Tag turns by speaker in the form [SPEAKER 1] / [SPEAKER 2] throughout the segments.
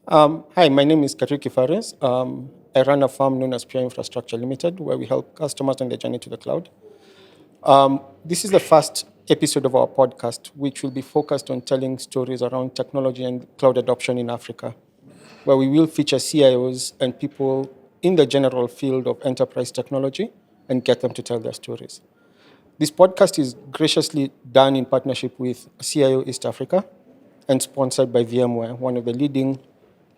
[SPEAKER 1] Hi, my name is Kariuki Phares. I run a firm known as Pure Infrastructure Limited, where we help customers on their journey to the cloud. This is the first episode of our podcast, which will be focused on telling stories around technology and cloud adoption in Africa, where we will feature CIOs and people in the general field of enterprise technology and get them to tell their stories. This podcast is graciously done in partnership with CIO East Africa and sponsored by VMware, one of the leading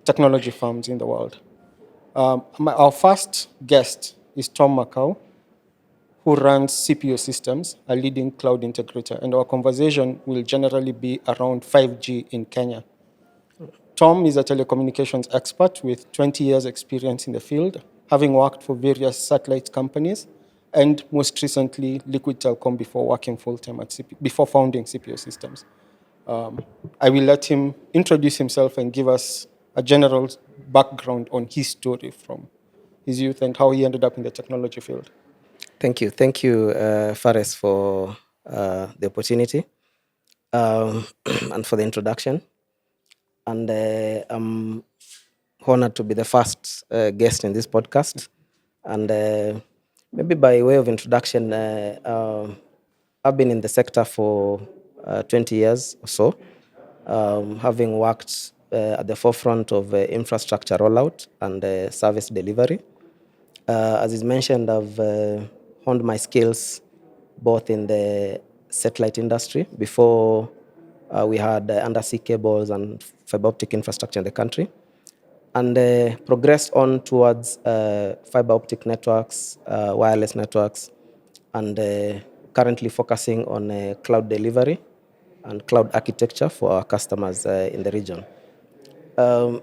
[SPEAKER 1] technology firms in the world. Our first guest is Tom Makau, who runs Scipo Systems, a leading cloud integrator, and our conversation will generally be around 5G in Kenya. Tom is a telecommunications expert with 20 years experience in the field, having worked for various satellite companies and most recently Liquid Telecom before working full-time at before founding Scipo Systems. I will let him introduce himself and give us a general background on his story from his youth and how he ended up in the technology field.
[SPEAKER 2] Thank you. Thank you, Fares, for the opportunity and for the introduction. And I'm honored to be the first guest in this podcast. And maybe by way of introduction, I've been in the sector for 20 years or so, having worked at the forefront of infrastructure rollout and service delivery. As is mentioned, I've honed my skills both in the satellite industry before we had undersea cables and fiber optic infrastructure in the country, and progressed on towards fiber optic networks, wireless networks, and currently focusing on cloud delivery and cloud architecture for our customers in the region. Um,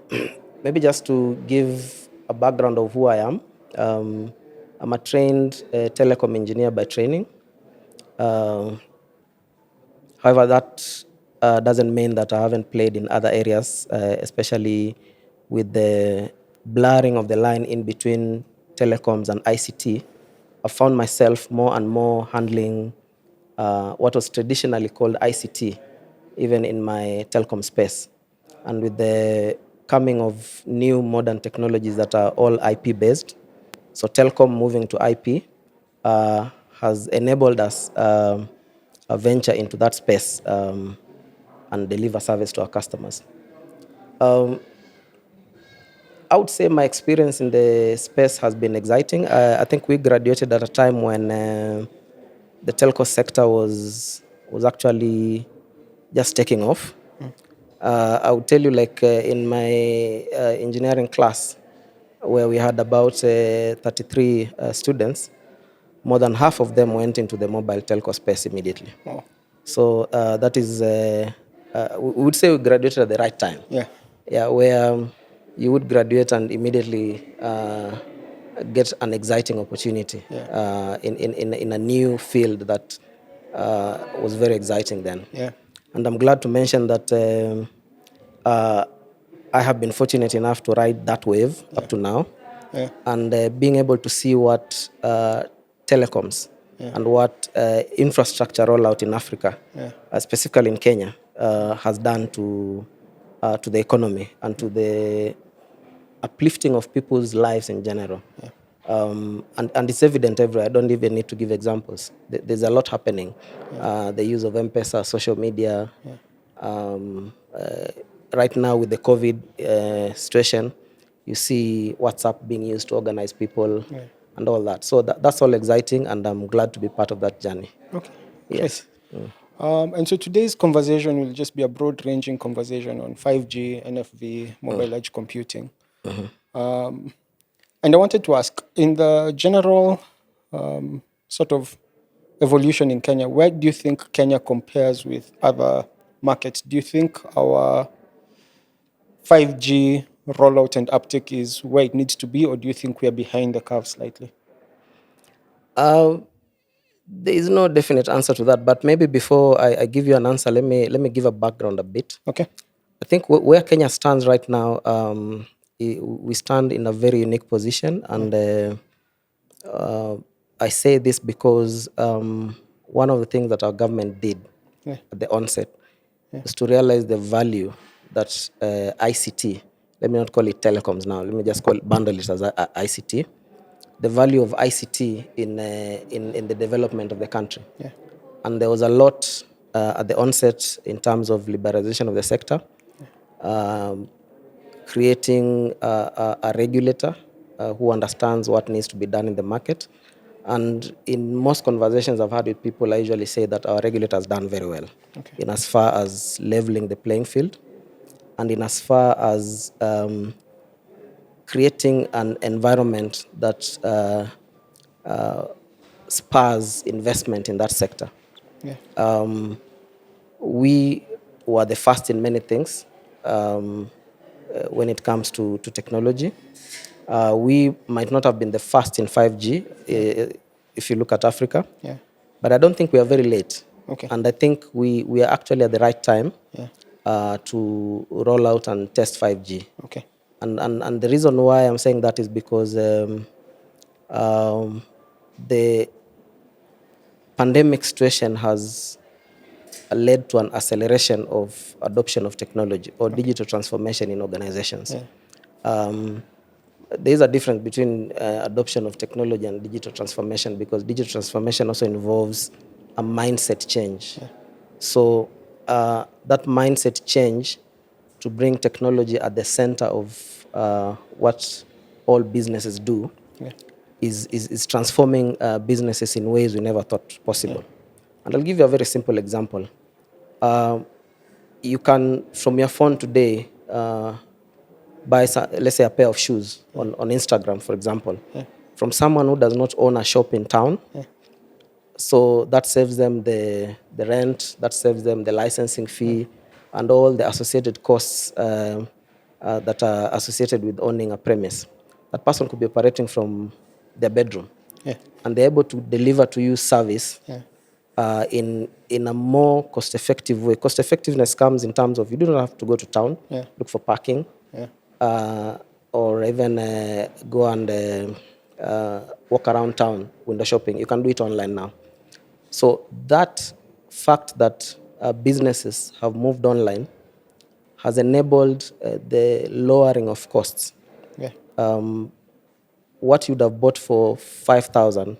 [SPEAKER 2] Maybe just to give a background of who I am. I'm a trained telecom engineer by training. Uh, However, that doesn't mean that I haven't played in other areas, especially with the blurring of the line in between telecoms and ICT. I found myself more and more handling what was traditionally called ICT, even in my telecom space. And with the coming of new modern technologies that are all IP based, so telecom moving to IP has enabled us a venture into that space and deliver service to our customers. Um, I would say my experience in the space has been exciting. I think we graduated at a time when the telco sector was actually just taking off. I would tell you, like in my engineering class, where we had about 33 students, more than half of them went into the mobile telco space immediately.
[SPEAKER 1] Wow.
[SPEAKER 2] So that is, we would say we graduated at the right time.
[SPEAKER 1] Yeah.
[SPEAKER 2] Yeah, where you would graduate and immediately get an exciting opportunity
[SPEAKER 1] Yeah.
[SPEAKER 2] in a new field that was very exciting then.
[SPEAKER 1] Yeah.
[SPEAKER 2] And I'm glad to mention that uh, I have been fortunate enough to ride that wave up to now,
[SPEAKER 1] Yeah.
[SPEAKER 2] and being able to see what telecoms and what infrastructure rollout in Africa, specifically in Kenya, has done to the economy and to the uplifting of people's lives in general. And it's evident everywhere. I don't even need to give examples. There's a lot happening. The use of M-Pesa, social media. Right now with the COVID situation, you see WhatsApp being used to organize people and all that. So that's all exciting, and I'm glad to be part of that journey.
[SPEAKER 1] Okay.
[SPEAKER 2] Yes.
[SPEAKER 1] Great. And so today's conversation will just be a broad-ranging conversation on 5G, NFV, mobile edge computing. And I wanted to ask, in the general sort of evolution in Kenya, where do you think Kenya compares with other markets? Do you think our 5G rollout and uptake is where it needs to be, or do you think we are behind the curve slightly?
[SPEAKER 2] Uh, there is no definite answer to that, but maybe before I give you an answer, let me give a background a bit.
[SPEAKER 1] Okay.
[SPEAKER 2] I think where Kenya stands right now, we stand in a very unique position, and I say this because one of the things that our government did
[SPEAKER 1] Yeah.
[SPEAKER 2] at the onset was to realize the value that ICT let me not call it telecoms now, let me just bundle it as ICT, the value of ICT in the development of the country.
[SPEAKER 1] Yeah.
[SPEAKER 2] And there was a lot at the onset in terms of liberalization of the sector, creating a regulator who understands what needs to be done in the market. And in most conversations I've had with people, I usually say that our regulator has done very well in as far as leveling the playing field and in as far as creating an environment that spurs investment in that sector.
[SPEAKER 1] Yeah.
[SPEAKER 2] We were the first in many things when it comes to technology. We might not have been the first in 5G if you look at Africa,
[SPEAKER 1] Yeah.
[SPEAKER 2] but I don't think we are very late.
[SPEAKER 1] Okay.
[SPEAKER 2] And I think we are actually at the right time
[SPEAKER 1] Yeah.
[SPEAKER 2] to roll out and test 5G.
[SPEAKER 1] Okay.
[SPEAKER 2] And the reason why I'm saying that is because the pandemic situation has led to an acceleration of adoption of technology or digital transformation in organizations.
[SPEAKER 1] Yeah.
[SPEAKER 2] There is a difference between adoption of technology and digital transformation, because digital transformation also involves a mindset change.
[SPEAKER 1] Yeah.
[SPEAKER 2] So that mindset change to bring technology at the center of what all businesses do
[SPEAKER 1] Yeah.
[SPEAKER 2] is transforming businesses in ways we never thought possible. And I'll give you a very simple example. You can, from your phone today, buy, let's say, a pair of shoes on Instagram, for example, from someone who does not own a shop in town. So that saves them the rent, that saves them the licensing fee, and all the associated costs that are associated with owning a premise. That person could be operating from their bedroom,
[SPEAKER 1] Yeah.
[SPEAKER 2] and they're able to deliver to you service
[SPEAKER 1] Yeah.
[SPEAKER 2] in a more cost-effective way. Cost-effectiveness comes in terms of you do not have to go to town, look for parking, or even go and walk around town window shopping. You can do it online now. So that fact that businesses have moved online has enabled the lowering of costs.
[SPEAKER 1] Yeah.
[SPEAKER 2] What you'd have bought for 5,000,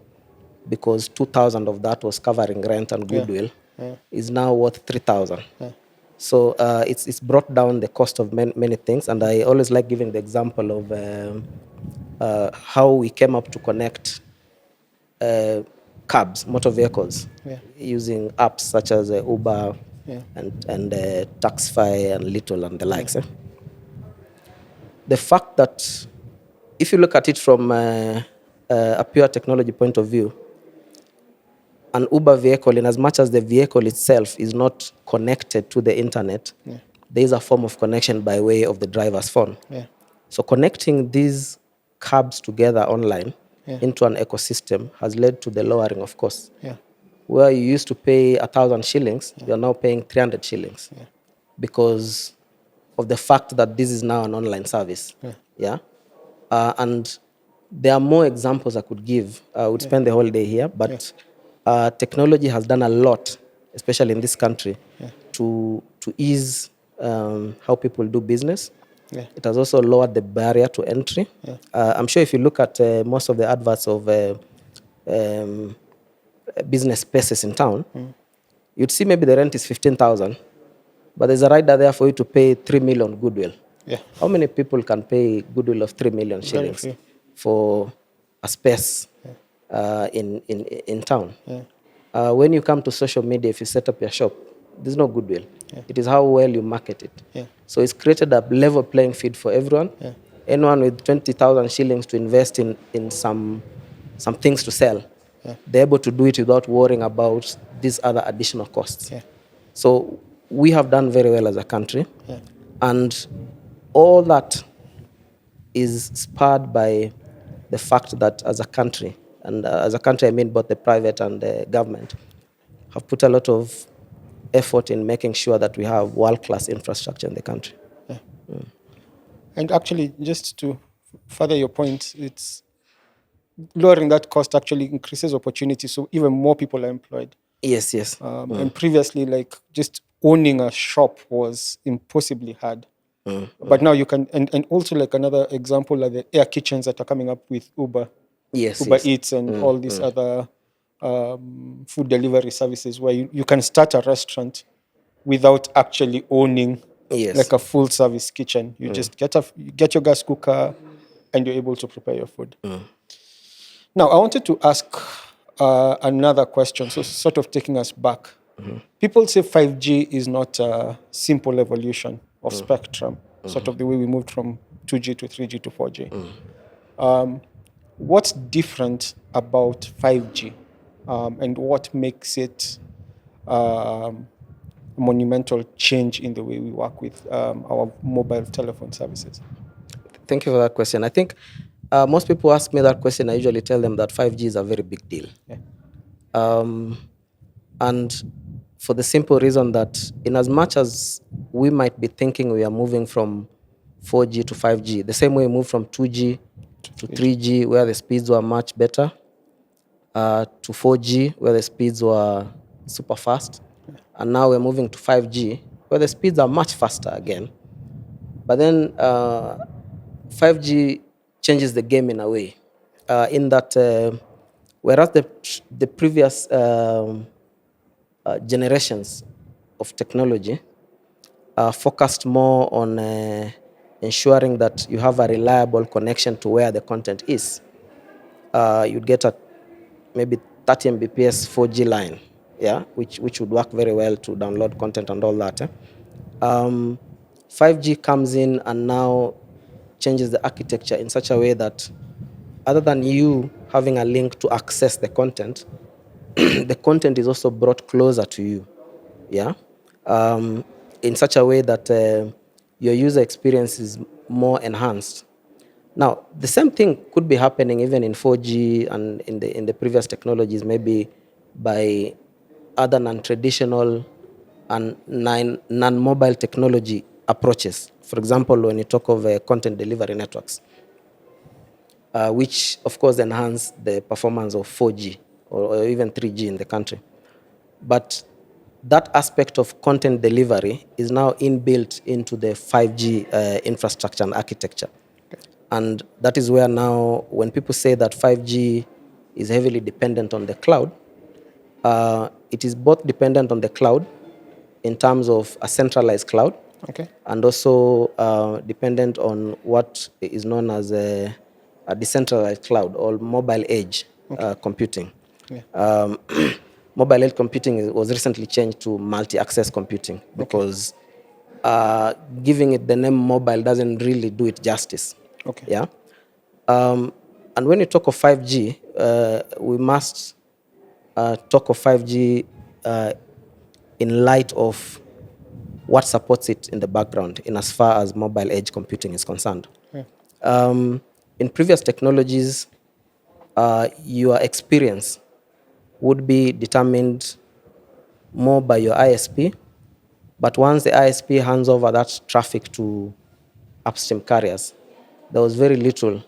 [SPEAKER 2] because 2,000 of that was covering rent and goodwill, is now worth 3,000. So it's brought down the cost of many things. And I always like giving the example of how we came up to connect cabs, motor vehicles, using apps such as Uber and Taxify and Little and the likes. The fact that if you look at it from a pure technology point of view, an Uber vehicle, in as much as the vehicle itself is not connected to the internet, there is a form of connection by way of the driver's phone. So connecting these cabs together online into an ecosystem has led to the lowering of costs. Where you used to pay 1,000 shillings, you are now paying 300 shillings because of the fact that this is now an online service. And there are more examples I could give. I would spend the whole day here, but technology has done a lot, especially in this country, to ease how people do business. It has also lowered the barrier to entry. I'm sure if you look at most of the adverts of business spaces in town, you'd see maybe the rent is 15,000, but there's a rider there for you to pay 3 million goodwill. How many people can pay goodwill of 3 million shillings for a space in town? When you come to social media, if you set up your shop, there's no goodwill. It is how well you market it. So it's created a level playing field for everyone. Anyone with 20,000 shillings to invest in some things to sell, they're able to do it without worrying about these other additional costs. So we have done very well as a country. And all that is spurred by the fact that as a country, and as a country I mean both the private and the government, have put a lot of effort in making sure that we have world-class infrastructure in the country.
[SPEAKER 1] And actually, just to further your point, it's lowering that cost actually increases opportunity, so even more people are employed.
[SPEAKER 2] Yes.
[SPEAKER 1] And previously, like, just owning a shop was impossibly hard. But now you can, and also like another example are the air kitchens that are coming up with Uber
[SPEAKER 2] Yes,
[SPEAKER 1] Uber
[SPEAKER 2] yes.
[SPEAKER 1] Eats and all these other food delivery services where you can start a restaurant without actually owning
[SPEAKER 2] Yes.
[SPEAKER 1] like a full service kitchen. You just you get your gas cooker and you're able to prepare your food. Now, I wanted to ask another question, so sort of taking us back. People say 5G is not a simple evolution of spectrum, sort of the way we moved from 2G to 3G to 4G. What's different about 5G and what makes it a monumental change in the way we work with our mobile telephone services?
[SPEAKER 2] Thank you for that question. I think most people ask me that question. I usually tell them that 5G is a very big deal.
[SPEAKER 1] Yeah.
[SPEAKER 2] And for the simple reason that in as much as we might be thinking we are moving from 4G to 5G, the same way we moved from 2G to 3G, where the speeds were much better, to 4G, where the speeds were super fast, and now we're moving to 5G, where the speeds are much faster again. But then 5G changes the game in a way, in that whereas the previous generations of technology focused more on ensuring that you have a reliable connection to where the content is. You'd get a maybe 30 Mbps 4G line, yeah, which would work very well to download content and all that. 5G comes in and now changes the architecture in such a way that other than you having a link to access the content, the content is also brought closer to you, yeah, in such a way that your user experience is more enhanced. Now, the same thing could be happening even in 4G and in the previous technologies, maybe by other non-traditional and non-mobile technology approaches. For example, when you talk of content delivery networks, which of course enhance the performance of 4G or even 3G in the country. But that aspect of content delivery is now inbuilt into the 5G infrastructure and architecture. And that is where now, when people say that 5G is heavily dependent on the cloud, it is both dependent on the cloud in terms of a centralized cloud,
[SPEAKER 1] Okay.
[SPEAKER 2] and also dependent on what is known as a decentralized cloud or mobile edge computing.
[SPEAKER 1] Yeah.
[SPEAKER 2] Mobile edge computing was recently changed to multi-access computing because giving it the name mobile doesn't really do it justice.
[SPEAKER 1] Okay.
[SPEAKER 2] Yeah. And when you talk of 5G, we must talk of 5G in light of what supports it in the background in as far as mobile edge computing is concerned.
[SPEAKER 1] Yeah.
[SPEAKER 2] In previous technologies, your experience would be determined more by your ISP, but once the ISP hands over that traffic to upstream carriers, there was very little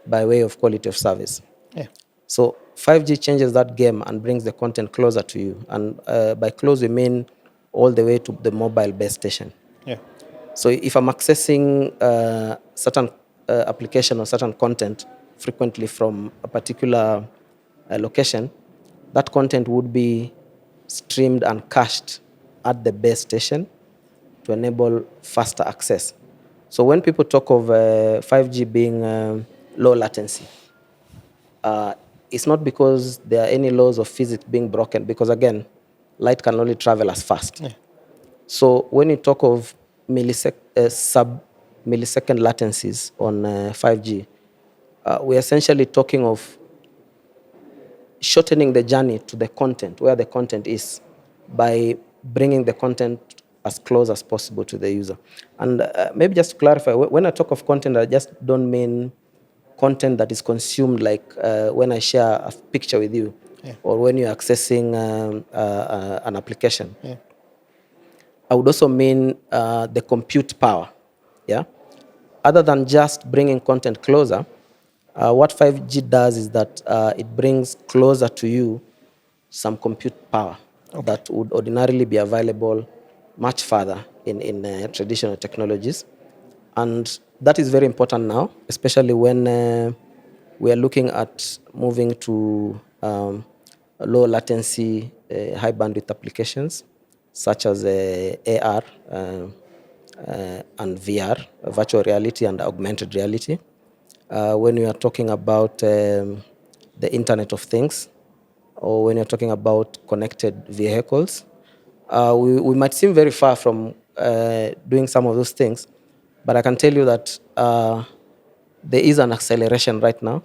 [SPEAKER 2] by way of quality of service.
[SPEAKER 1] Yeah.
[SPEAKER 2] So 5G changes that game and brings the content closer to you. And by close, we mean all the way to the mobile base station.
[SPEAKER 1] Yeah.
[SPEAKER 2] So if I'm accessing certain application or certain content frequently from a particular location, that content would be streamed and cached at the base station to enable faster access. So when people talk of 5G being low latency, it's not because there are any laws of physics being broken, because again, light can only travel as fast.
[SPEAKER 1] Yeah.
[SPEAKER 2] So when you talk of sub-millisecond latencies on 5G, we're essentially talking of shortening the journey to the content, where the content is, by bringing the content as close as possible to the user. And maybe just to clarify, when I talk of content, I just don't mean content that is consumed like when I share a picture with you, or when you're accessing an application.
[SPEAKER 1] Yeah.
[SPEAKER 2] I would also mean the compute power. Yeah. Other than just bringing content closer, what 5G does is that it brings closer to you some compute power that would ordinarily be available much further in traditional technologies. And that is very important now, especially when we are looking at moving to low latency, high bandwidth applications such as AR and VR, virtual reality and augmented reality. When we are talking about the Internet of Things, or when you're talking about connected vehicles, we might seem very far from doing some of those things, but I can tell you that there is an acceleration right now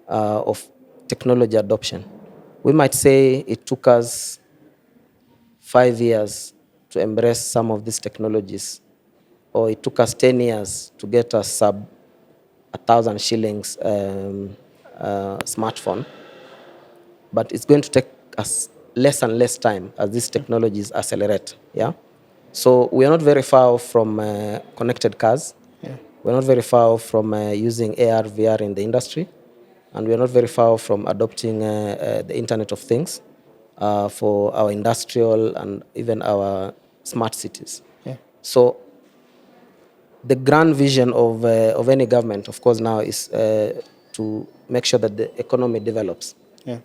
[SPEAKER 2] of technology adoption. We might say it took us 5 years to embrace some of these technologies, or it took us 10 years to get a sub 1,000 shillings smartphone, but it's going to take us less and less time as these technologies accelerate. Yeah. So we are not very far off from connected cars.
[SPEAKER 1] Yeah.
[SPEAKER 2] We're not very far off from using AR, VR in the industry, and we're not very far off from adopting the Internet of Things for our industrial and even our smart cities.
[SPEAKER 1] Yeah.
[SPEAKER 2] So the grand vision of any government, of course, now is to make sure that the economy develops.
[SPEAKER 1] Yeah.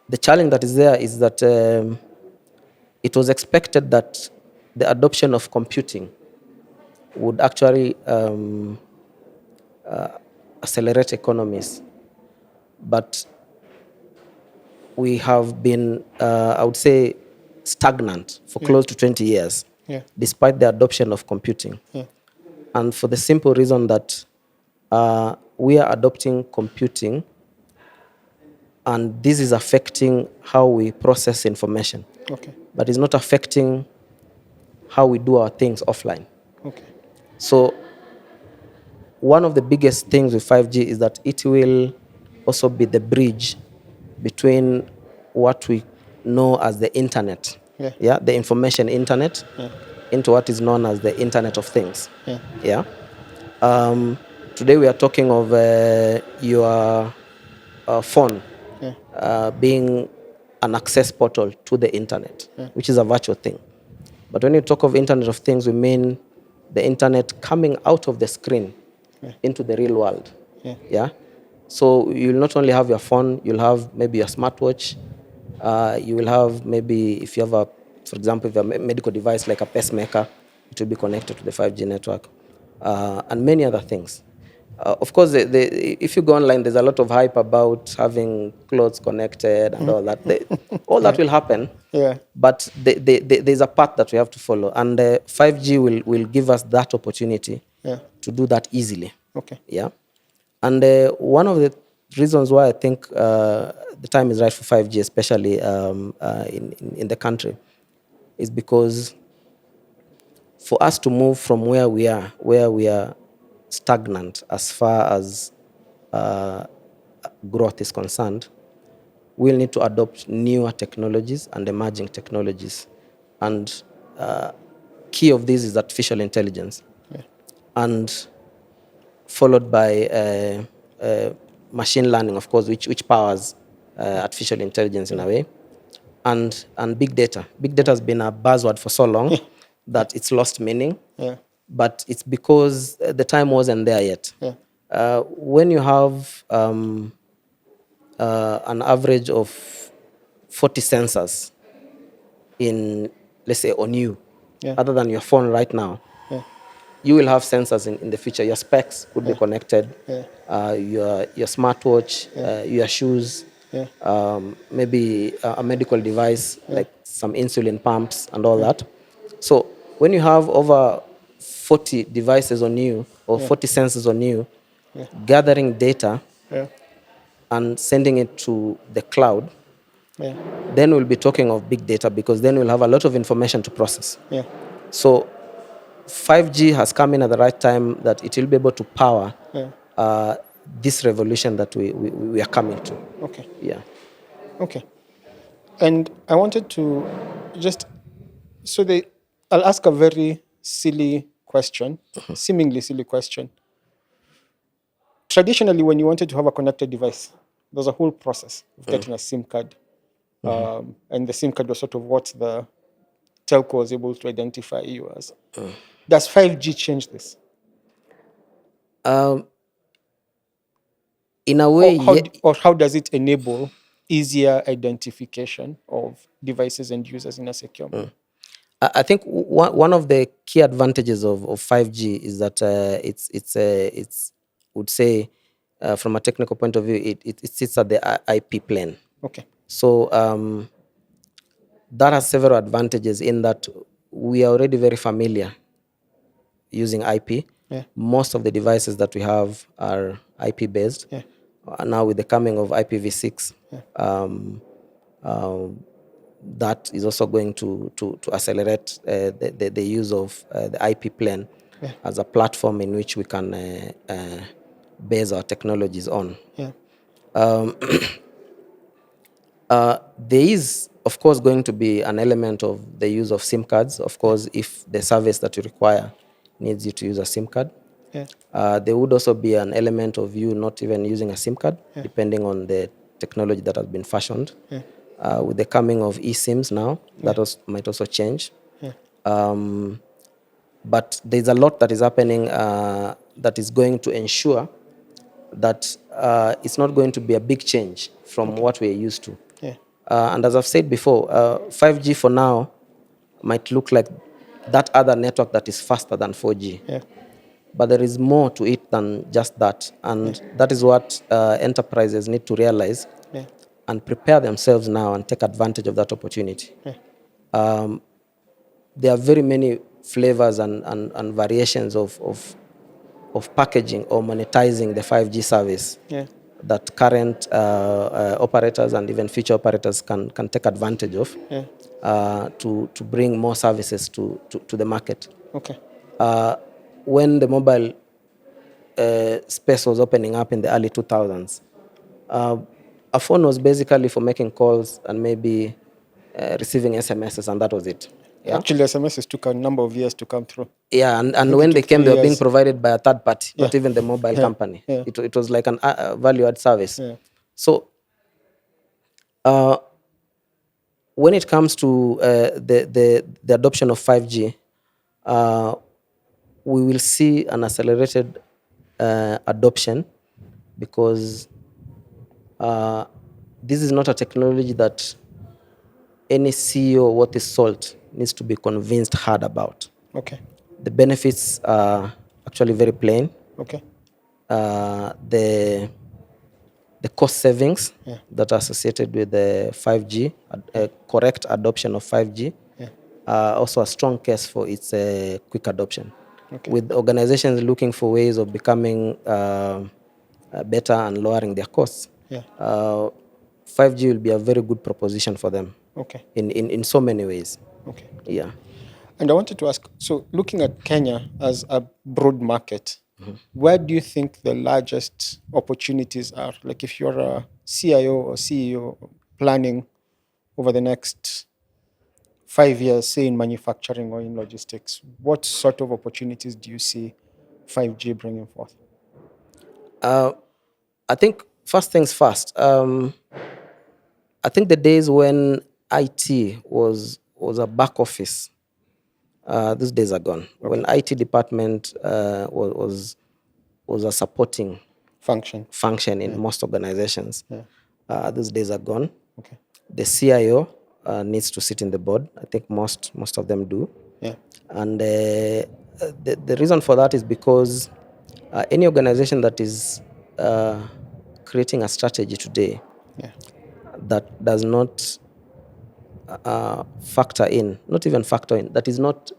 [SPEAKER 2] The challenge that is there is that it was expected that the adoption of computing would actually accelerate economies. But we have been, I would say, stagnant for close to 20 years,
[SPEAKER 1] Yeah.
[SPEAKER 2] despite the adoption of computing.
[SPEAKER 1] Yeah.
[SPEAKER 2] And for the simple reason that we are adopting computing, and this is affecting how we process information,
[SPEAKER 1] Okay.
[SPEAKER 2] but it's not affecting how we do our things offline.
[SPEAKER 1] Okay.
[SPEAKER 2] So one of the biggest things with 5G is that it will also be the bridge between what we know as the internet,
[SPEAKER 1] Yeah.
[SPEAKER 2] the information internet, into what is known as the Internet of Things.
[SPEAKER 1] Yeah.
[SPEAKER 2] Today we are talking of your phone being an access portal to the internet, which is a virtual thing. But when you talk of Internet of Things, we mean the internet coming out of the screen into the real world. Yeah. So you'll not only have your phone, you'll have maybe your smartwatch. You will have maybe, if you have for example, if you have a medical device like a pacemaker, it will be connected to the 5G network, and many other things. Of course, if you go online, there's a lot of hype about having clothes connected and all that. All that will happen, but there's a path that we have to follow, and 5G will give us that opportunity to do that easily.
[SPEAKER 1] Okay.
[SPEAKER 2] Yeah, and one of the reasons why I think the time is right for 5G, especially in the country, is because for us to move from where we are stagnant as far as growth is concerned, we'll need to adopt newer technologies and emerging technologies. And key of this is artificial intelligence. And followed by machine learning, of course, which powers artificial intelligence in a way, and big data. Big data has been a buzzword for so long that it's lost meaning. But it's because the time wasn't there yet. When you have an average of 40 sensors in, let's say, on you, other than your phone right now, you will have sensors in the future. Your specs could be connected, your smartwatch, your shoes, maybe a medical device like some insulin pumps and all that. So when you have over 40 devices on you or 40 sensors on you, gathering data and sending it to the cloud, then we'll be talking of big data, because then we'll have a lot of information to process. So 5G has come in at the right time, that it will be able to power this revolution that we are coming to.
[SPEAKER 1] Okay.
[SPEAKER 2] Yeah.
[SPEAKER 1] Okay. And I wanted to just, I'll ask a very silly question, seemingly silly question. Traditionally, when you wanted to have a connected device, there was a whole process of getting a SIM card. And the SIM card was sort of what the telco was able to identify you as. Does 5G change this?
[SPEAKER 2] In a way,
[SPEAKER 1] Or how does it enable easier identification of devices and users in a secure manner?
[SPEAKER 2] I think one of the key advantages of 5G is that it's would say from a technical point of view it sits at the IP plane.
[SPEAKER 1] Okay.
[SPEAKER 2] So that has several advantages in that we are already very familiar using IP.
[SPEAKER 1] Yeah.
[SPEAKER 2] Most of the devices that we have are IP based.
[SPEAKER 1] Yeah.
[SPEAKER 2] Now with the coming of IPv6, that is also going to accelerate the use of the IP plane as a platform in which we can base our technologies on.
[SPEAKER 1] Yeah.
[SPEAKER 2] There is, of course, going to be an element of the use of SIM cards. Of course, if the service that you require needs you to use a SIM card.
[SPEAKER 1] Yeah.
[SPEAKER 2] There would also be an element of you not even using a SIM card, depending on the technology that has been fashioned. With the coming of eSIMs now, that might also change. But there's a lot that is happening that is going to ensure that it's not going to be a big change from what we're used to.
[SPEAKER 1] Yeah.
[SPEAKER 2] And as I've said before, 5G for now might look like that other network that is faster than 4G.
[SPEAKER 1] Yeah.
[SPEAKER 2] But there is more to it than just that. And that is what enterprises need to realize and prepare themselves now and take advantage of that opportunity. There are very many flavors and variations of packaging or monetizing the 5G service that current operators and even future operators can take advantage of to bring more services to the market.
[SPEAKER 1] Okay.
[SPEAKER 2] When the mobile space was opening up in the early 2000s, a phone was basically for making calls and maybe receiving SMSs, and that was it. Yeah?
[SPEAKER 1] Actually, SMSs took a number of years to come through.
[SPEAKER 2] Yeah, and when they came, they were being provided by a third party, not even the mobile company.
[SPEAKER 1] Yeah.
[SPEAKER 2] It was like a value-add service.
[SPEAKER 1] Yeah.
[SPEAKER 2] So when it comes to the adoption of 5G, we will see an accelerated adoption because this is not a technology that any CEO worth his salt needs to be convinced hard about.
[SPEAKER 1] Okay.
[SPEAKER 2] The benefits are actually very plain.
[SPEAKER 1] Okay.
[SPEAKER 2] The cost savings that are associated with the 5G, correct adoption of 5G, also a strong case for its quick adoption.
[SPEAKER 1] Okay.
[SPEAKER 2] With organizations looking for ways of becoming better and lowering their costs, 5G will be a very good proposition for them.
[SPEAKER 1] Okay.
[SPEAKER 2] In so many ways.
[SPEAKER 1] Okay.
[SPEAKER 2] Yeah.
[SPEAKER 1] And I wanted to ask, so looking at Kenya as a broad market, where do you think the largest opportunities are? Like if you're a CIO or CEO planning over the next 5 years, say in manufacturing or in logistics, what sort of opportunities do you see 5G bringing forth?
[SPEAKER 2] I think first things first. I think the days when IT was a back office, those days are gone. When IT department was a supporting function in most organizations, those days are gone.
[SPEAKER 1] Okay.
[SPEAKER 2] The CIO needs to sit in the board. I think most of them do.
[SPEAKER 1] Yeah.
[SPEAKER 2] And the reason for that is because any organization that is creating a strategy today that does not that is not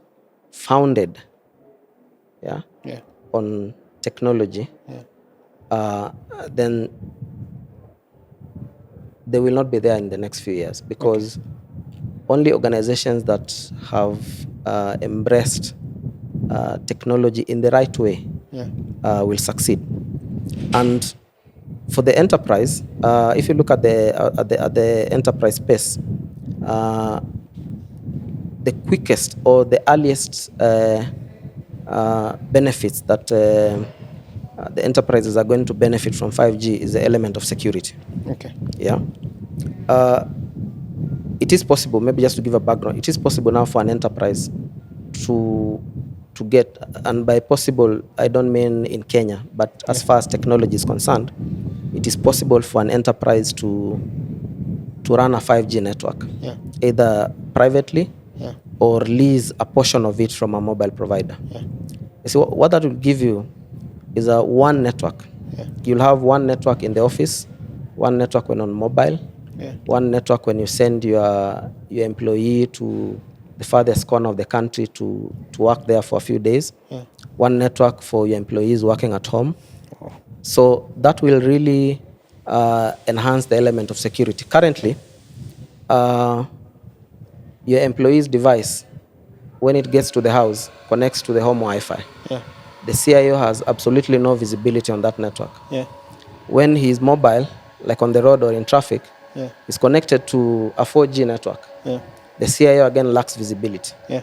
[SPEAKER 2] founded on technology, then they will not be there in the next few years, because only organizations that have embraced technology in the right way will succeed. And for the enterprise, if you look at the enterprise space, the quickest or the earliest benefits that the enterprises are going to benefit from 5G is the element of security.
[SPEAKER 1] Okay.
[SPEAKER 2] Yeah. It is possible, maybe just to give a background, it is possible now for an enterprise to to get, and by possible, I don't mean in Kenya, but as far as technology is concerned, it is possible for an enterprise to run a 5G network,
[SPEAKER 1] Yeah.
[SPEAKER 2] either privately
[SPEAKER 1] Yeah.
[SPEAKER 2] or lease a portion of it from a mobile provider.
[SPEAKER 1] Yeah.
[SPEAKER 2] You see, what that will give you is a one network.
[SPEAKER 1] Yeah.
[SPEAKER 2] You'll have one network in the office, one network when on mobile,
[SPEAKER 1] Yeah.
[SPEAKER 2] one network when you send your employee to the farthest corner of the country to work there for a few days,
[SPEAKER 1] Yeah.
[SPEAKER 2] one network for your employees working at home.
[SPEAKER 1] Oh.
[SPEAKER 2] So that will really enhance the element of security. Currently, your employee's device, when it gets to the house, connects to the home Wi-Fi.
[SPEAKER 1] Yeah.
[SPEAKER 2] The CIO has absolutely no visibility on that network.
[SPEAKER 1] Yeah.
[SPEAKER 2] When he's mobile, like on the road or in traffic,
[SPEAKER 1] Yeah.
[SPEAKER 2] he's connected to a 4G network.
[SPEAKER 1] Yeah.
[SPEAKER 2] The CIO again lacks visibility.
[SPEAKER 1] Yeah.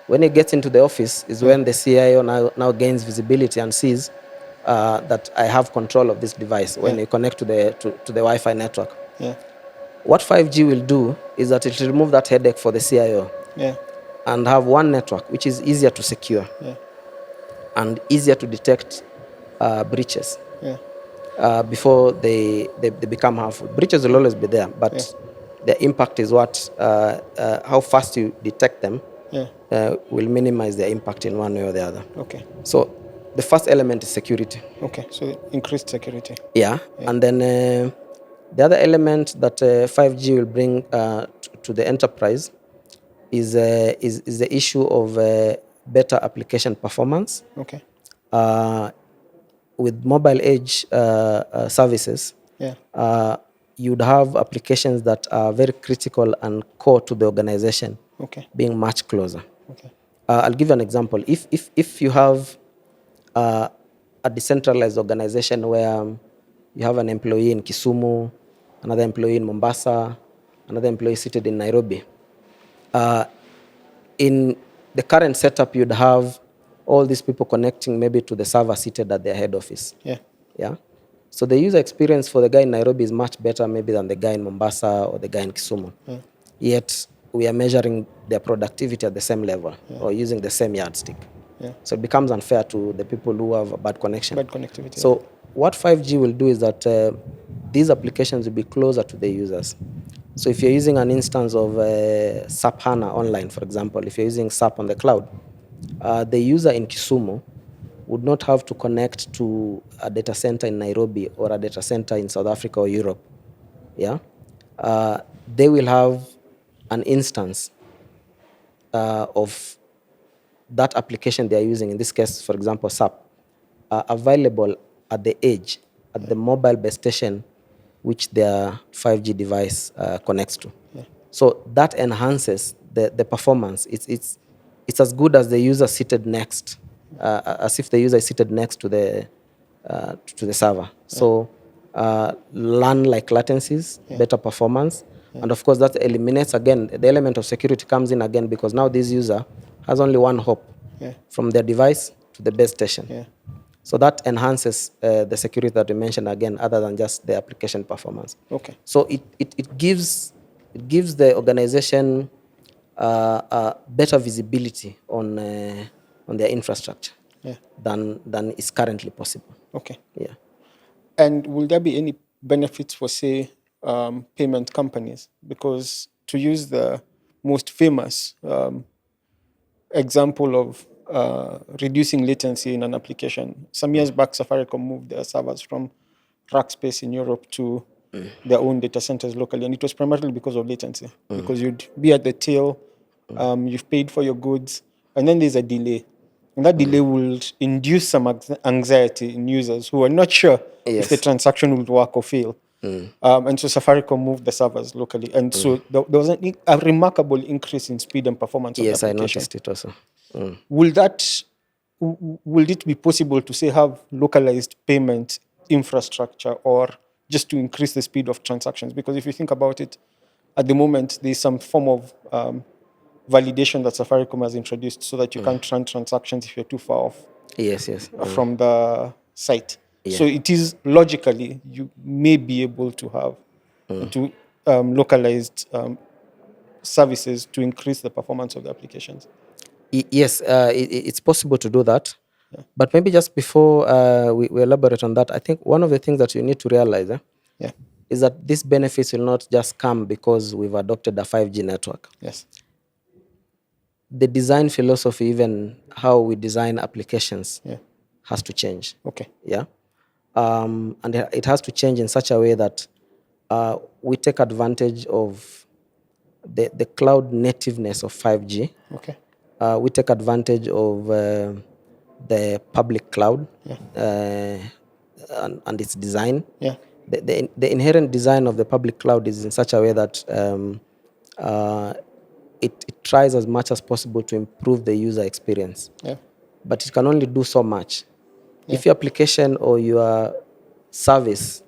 [SPEAKER 2] When he gets into the office is
[SPEAKER 1] Yeah.
[SPEAKER 2] when the CIO now gains visibility and sees that I have control of this device when
[SPEAKER 1] Yeah.
[SPEAKER 2] you connect to the Wi-Fi network.
[SPEAKER 1] Yeah.
[SPEAKER 2] What 5G will do is that it will remove that headache for the CIO
[SPEAKER 1] Yeah.
[SPEAKER 2] and have one network which is easier to secure
[SPEAKER 1] Yeah.
[SPEAKER 2] and easier to detect breaches
[SPEAKER 1] Yeah.
[SPEAKER 2] before they become harmful. Breaches will always be there, but
[SPEAKER 1] Yeah.
[SPEAKER 2] the impact is what how fast you detect them
[SPEAKER 1] Yeah.
[SPEAKER 2] will minimize their impact in one way or the other.
[SPEAKER 1] Okay.
[SPEAKER 2] So the first element is security.
[SPEAKER 1] Okay. So increased security.
[SPEAKER 2] Yeah,
[SPEAKER 1] Yeah.
[SPEAKER 2] and then the other element that 5G will bring to the enterprise is the issue of better application performance.
[SPEAKER 1] Okay.
[SPEAKER 2] With mobile edge services,
[SPEAKER 1] Yeah.
[SPEAKER 2] you'd have applications that are very critical and core to the organization
[SPEAKER 1] Okay.
[SPEAKER 2] being much closer.
[SPEAKER 1] Okay.
[SPEAKER 2] I'll give you an example. If you have a decentralized organization where you have an employee in Kisumu, another employee in Mombasa, another employee seated in Nairobi, in the current setup, you'd have all these people connecting maybe to the server seated at their head office.
[SPEAKER 1] Yeah.
[SPEAKER 2] Yeah. So the user experience for the guy in Nairobi is much better maybe than the guy in Mombasa or the guy in Kisumu.
[SPEAKER 1] Yeah.
[SPEAKER 2] Yet we are measuring their productivity at the same level or using the same yardstick.
[SPEAKER 1] Yeah.
[SPEAKER 2] So it becomes unfair to the people who have a bad connection.
[SPEAKER 1] Bad connectivity.
[SPEAKER 2] So what 5G will do is that these applications will be closer to the users. So if you're using an instance of SAP HANA online, for example, if you're using SAP on the cloud, the user in Kisumu would not have to connect to a data center in Nairobi or a data center in South Africa or Europe. Yeah, they will have an instance of that application they are using, in this case, for example, SAP, available at the edge, at the mobile base station which their 5G device connects to.
[SPEAKER 1] Yeah.
[SPEAKER 2] So that enhances the performance. It's as good as the user seated next, as if the user is seated next to the server. So learn like latencies, better performance, and of course that eliminates again the element of security comes in again because now this user has only one hop from their device to the base station.
[SPEAKER 1] Yeah.
[SPEAKER 2] So that enhances the security that we mentioned again, other than just the application performance.
[SPEAKER 1] Okay.
[SPEAKER 2] So it gives the organization better visibility on their infrastructure than is currently possible.
[SPEAKER 1] Okay.
[SPEAKER 2] Yeah.
[SPEAKER 1] And will there be any benefits for, say, payment companies? Because to use the most famous example of reducing latency in an application, some years back, Safaricom moved their servers from rack space in Europe to their own data centers locally. And it was primarily because of latency, because you'd be at the tail, you've paid for your goods, and then there's a delay. And that delay will induce some anxiety in users who are not sure if the
[SPEAKER 2] Yes.
[SPEAKER 1] transaction will work or fail. And so Safaricom moved the servers locally. And so there was a remarkable increase in speed and performance of the
[SPEAKER 2] Yes, I
[SPEAKER 1] application.
[SPEAKER 2] noticed it also.
[SPEAKER 1] Will it be possible to, say, have localized payment infrastructure or just to increase the speed of transactions? Because if you think about it, at the moment, there's some form of validation that Safaricom has introduced so that you can't run transactions if you're too far off
[SPEAKER 2] Yes.
[SPEAKER 1] from the site.
[SPEAKER 2] Yeah.
[SPEAKER 1] So it is logically, you may be able to have to localized services to increase the performance of the applications.
[SPEAKER 2] Yes, it's possible to do that. But maybe just before we elaborate on that, I think one of the things that you need to realize
[SPEAKER 1] Yeah.
[SPEAKER 2] is that these benefits will not just come because we've adopted a 5G network.
[SPEAKER 1] Yes.
[SPEAKER 2] The design philosophy, even how we design applications,
[SPEAKER 1] Yeah.
[SPEAKER 2] has to change.
[SPEAKER 1] Okay.
[SPEAKER 2] Yeah. And it has to change in such a way that we take advantage of the cloud nativeness of 5G.
[SPEAKER 1] Okay.
[SPEAKER 2] We take advantage of the public cloud and its design.
[SPEAKER 1] Yeah.
[SPEAKER 2] The inherent design of the public cloud is in such a way that uh, it tries as much as possible to improve the user experience.
[SPEAKER 1] Yeah.
[SPEAKER 2] But it can only do so much.
[SPEAKER 1] Yeah.
[SPEAKER 2] If your application or your service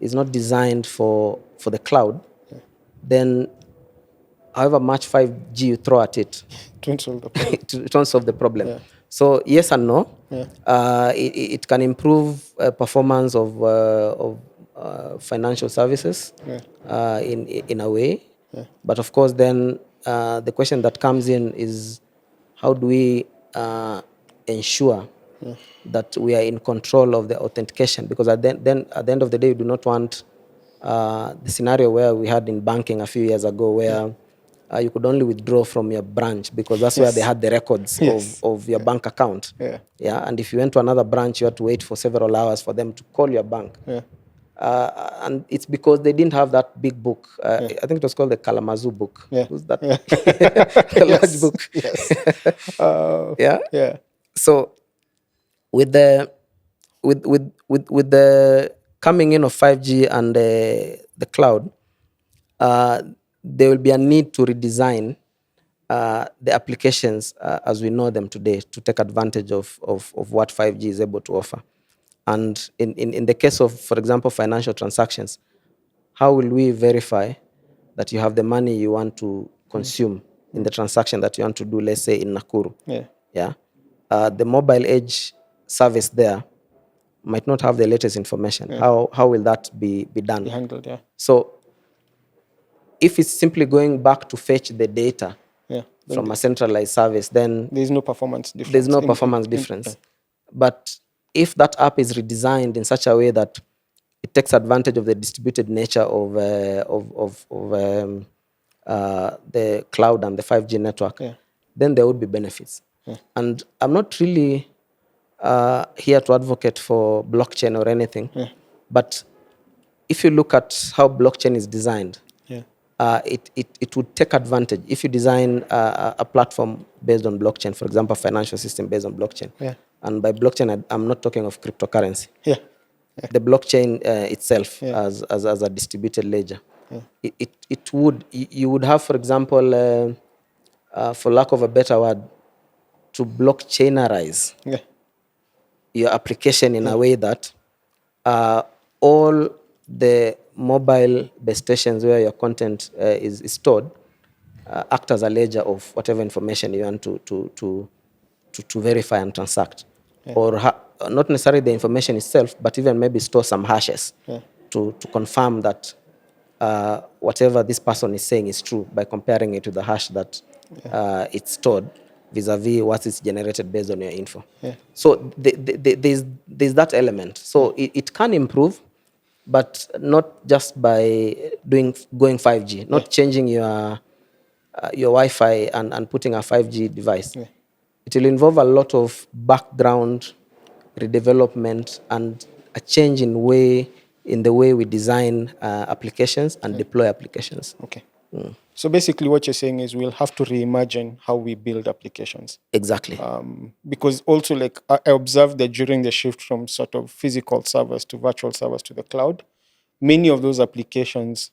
[SPEAKER 2] is not designed for the cloud, then however much 5G you throw at it,
[SPEAKER 1] Don't solve the problem.
[SPEAKER 2] it won't solve the problem.
[SPEAKER 1] Yeah.
[SPEAKER 2] So yes and no.
[SPEAKER 1] Yeah.
[SPEAKER 2] It can improve performance of financial services in a way. But of course, then the question that comes in is how do we ensure that we are in control of the authentication? Because at the end of the day, we do not want the scenario where we had in banking a few years ago where you could only withdraw from your branch because that's where they had the records
[SPEAKER 1] Yes.
[SPEAKER 2] of your bank account.
[SPEAKER 1] Yeah.
[SPEAKER 2] Yeah. And if you went to another branch, you had to wait for several hours for them to call your bank.
[SPEAKER 1] Yeah.
[SPEAKER 2] And it's because they didn't have that big book. I think it was called the Kalamazoo book.
[SPEAKER 1] Yeah.
[SPEAKER 2] Who's that?
[SPEAKER 1] Yeah.
[SPEAKER 2] The large book.
[SPEAKER 1] Yes.
[SPEAKER 2] Yeah.
[SPEAKER 1] Yeah.
[SPEAKER 2] So with the with the coming in of 5G and the cloud, there will be a need to redesign the applications as we know them today to take advantage of what 5G is able to offer. And in the case of, for example, financial transactions, how will we verify that you have the money you want to consume in the transaction that you want to do, let's say in Nakuru?
[SPEAKER 1] Yeah.
[SPEAKER 2] Yeah. The mobile edge service there might not have the latest information. How will that be done?
[SPEAKER 1] Be handled. Yeah.
[SPEAKER 2] So if it's simply going back to fetch the data from a centralized service, then
[SPEAKER 1] there's no performance difference.
[SPEAKER 2] There's no performance difference. But if that app is redesigned in such a way that it takes advantage of the distributed nature of the cloud and the 5G network, then there would be benefits. And I'm not really here to advocate for blockchain or anything, but if you look at how blockchain is designed, it would take advantage. If you design a platform based on blockchain, for example, a financial system based on blockchain, and by blockchain, I'm not talking of cryptocurrency. The blockchain itself as a distributed ledger. You would have, for example, for lack of a better word, to blockchainerize your application in a way that all the mobile base stations where your content is stored act as a ledger of whatever information you want to verify and transact. Or not necessarily the information itself, but even maybe store some hashes to confirm that whatever this person is saying is true by comparing it to the hash that it's stored vis-a-vis what is generated based on your info. So there's that element. So it can improve, but not just by going 5G, not changing your Wi-Fi and putting a 5G device. It will involve a lot of background redevelopment and a change in the way we design applications and deploy applications.
[SPEAKER 1] Okay. So basically what you're saying is we'll have to reimagine how we build applications.
[SPEAKER 2] Exactly.
[SPEAKER 1] Because also, like, I observed that during the shift from sort of physical servers to virtual servers to the cloud, many of those applications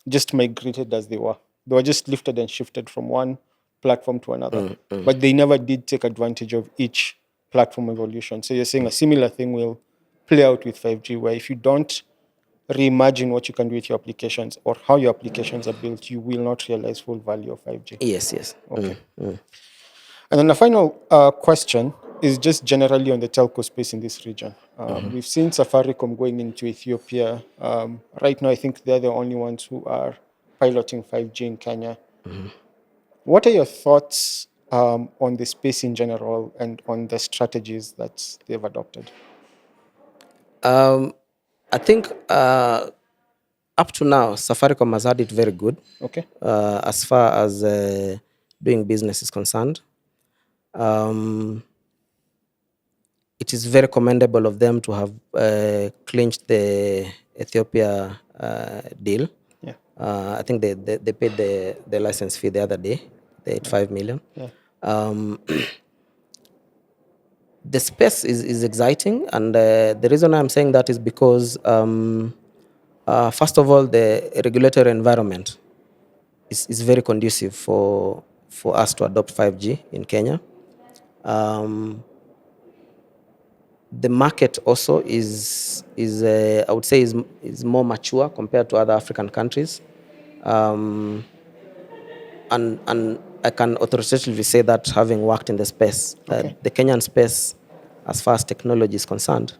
[SPEAKER 1] just migrated as they were. They were just lifted and shifted from one platform to another. But they never did take advantage of each platform evolution. So you're saying a similar thing will play out with 5G, where if you don't reimagine what you can do with your applications or how your applications are built, you will not realize full value of 5G.
[SPEAKER 2] Yes.
[SPEAKER 1] Okay. And then the final question is just generally on the telco space in this region. We've seen Safaricom going into Ethiopia. Right now, I think they're the only ones who are piloting 5G in Kenya. What are your thoughts on the space in general and on the strategies that they've adopted?
[SPEAKER 2] I think up to now, Safaricom has had it very good
[SPEAKER 1] Okay.
[SPEAKER 2] as far as doing business is concerned. It is very commendable of them to have clinched the Ethiopia deal.
[SPEAKER 1] Yeah.
[SPEAKER 2] I think they paid the license fee the other day, the 85 million.
[SPEAKER 1] Yeah.
[SPEAKER 2] The space is exciting, and the reason I'm saying that is because, first of all, the regulatory environment is very conducive for us to adopt 5G in Kenya. The market also is I would say is more mature compared to other African countries, and I can authoritatively say that having worked in the space,
[SPEAKER 1] Okay.
[SPEAKER 2] the Kenyan space, as far as technology is concerned,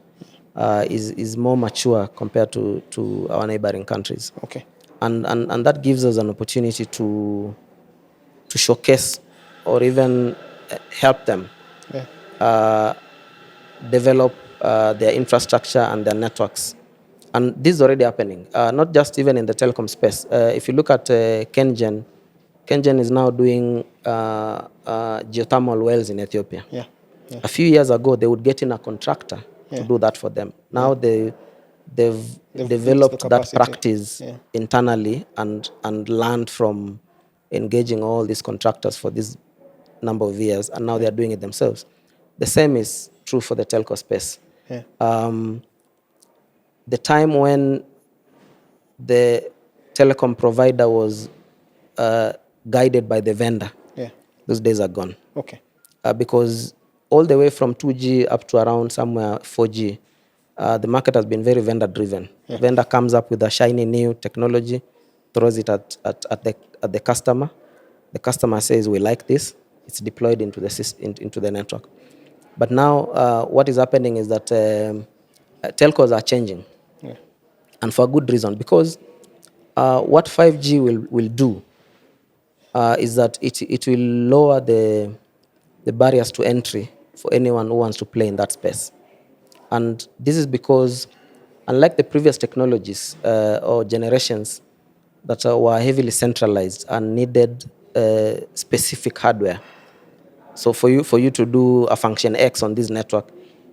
[SPEAKER 2] is more mature compared to our neighboring countries.
[SPEAKER 1] Okay.
[SPEAKER 2] And that gives us an opportunity to showcase or even help them
[SPEAKER 1] Yeah.
[SPEAKER 2] develop their infrastructure and their networks. And this is already happening, not just even in the telecom space. If you look at Kengen is now doing geothermal wells in Ethiopia.
[SPEAKER 1] Yeah. Yeah.
[SPEAKER 2] A few years ago, they would get in a contractor to
[SPEAKER 1] Yeah.
[SPEAKER 2] do that for them. Now they've
[SPEAKER 1] They've built the
[SPEAKER 2] developed that
[SPEAKER 1] capacity.
[SPEAKER 2] practice
[SPEAKER 1] Yeah.
[SPEAKER 2] internally and learned from engaging all these contractors for this number of years, and now they're doing it themselves. The same is true for the telco space.
[SPEAKER 1] Yeah.
[SPEAKER 2] The time when the telecom provider was guided by the vendor,
[SPEAKER 1] Yeah.
[SPEAKER 2] those days are gone.
[SPEAKER 1] Okay.
[SPEAKER 2] Because all the way from 2G up to around somewhere 4G, the market has been very vendor driven.
[SPEAKER 1] Yeah.
[SPEAKER 2] Vendor comes up with a shiny new technology, throws it at the customer. The customer says, we like this. It's deployed into the network. But now what is happening is that telcos are changing.
[SPEAKER 1] Yeah.
[SPEAKER 2] And for a good reason, because what 5G will do is that it will lower the barriers to entry for anyone who wants to play in that space. And this is because, unlike the previous technologies or generations that were heavily centralized and needed specific hardware. So for you to do a function X on this network,